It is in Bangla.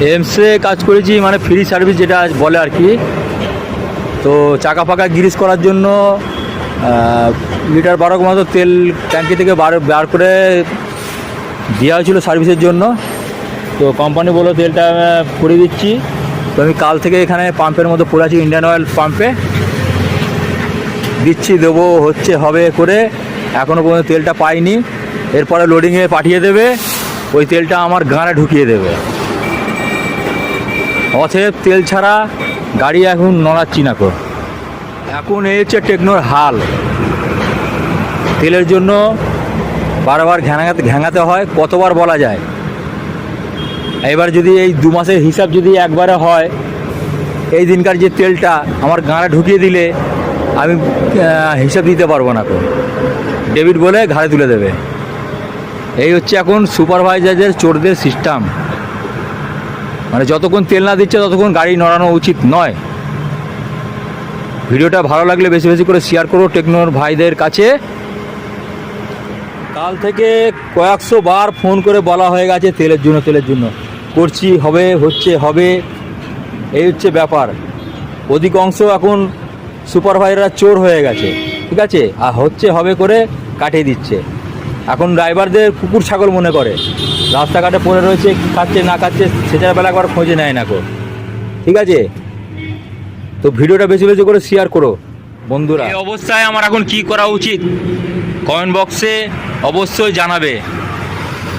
এমসে কাজ করেছি, মানে ফ্রি সার্ভিস যেটা বলে আর কি। তো চাকা ফাঁকা গ্রিস করার জন্য লিটার 12 মতো তেল ট্যাঙ্কি থেকে বার করে দেওয়া হয়েছিলো সার্ভিসের জন্য। তো কোম্পানি বললো তেলটা করে দিচ্ছি। তো আমি কাল থেকে এখানে পাম্পের মধ্যে পড়ে আছি, ইন্ডিয়ান অয়েল পাম্পে দিচ্ছি, দেবো, হচ্ছে, হবে করে এখনও পর্যন্ত তেলটা পাইনি। এরপরে লোডিংয়ে পাঠিয়ে দেবে, ওই তেলটা আমার গাঁড়ে ঢুকিয়ে দেবে। অতএব তেল ছাড়া গাড়ি এখন নড়াচ্ছি না কো। এখন এই হচ্ছে টেকনোর হাল। তেলের জন্য বারবার ঘ্যাঙাতে হয়, কতবার বলা যায়। এবার যদি এই 2 মাসের হিসাব যদি একবারে হয়, এই দিনকার যে তেলটা আমার গাঁড়ে ঢুকিয়ে দিলে আমি হিসাব দিতে পারবো না তো, ডেবিট বলে ঘাড়ে তুলে দেবে। এই হচ্ছে এখন সুপারভাইজারদের চোরদের সিস্টেম। মানে যতক্ষণ তেল না দিচ্ছে ততক্ষণ গাড়ি নড়ানো উচিত নয়। ভিডিওটা ভালো লাগলে বেশি বেশি করে শেয়ার করো টেকনোর ভাইদের কাছে। কাল থেকে কয়েকশো বার ফোন করে বলা হয়ে গেছে তেলের জন্য করছি, হবে, হচ্ছে, হবে। এই হচ্ছে ব্যাপার। অধিকাংশ এখন সুপারভাইজাররা চোর হয়ে গেছে, ঠিক আছে, আর হচ্ছে, হবে করে কাটিয়ে দিচ্ছে। এখন ড্রাইভারদের কুকুর ছাগল মনে করে, রাস্তাঘাটে পড়ে রয়েছে, কী খাচ্ছে না খাচ্ছে সেটার বেলা একবার খোঁজে নেয় না কো, ঠিক আছে। তো ভিডিওটা বেশি বেশি করে শেয়ার করো বন্ধুরা। এই অবস্থায় আমার এখন কি করা উচিত কমেন্ট বক্সে অবশ্যই জানাবে।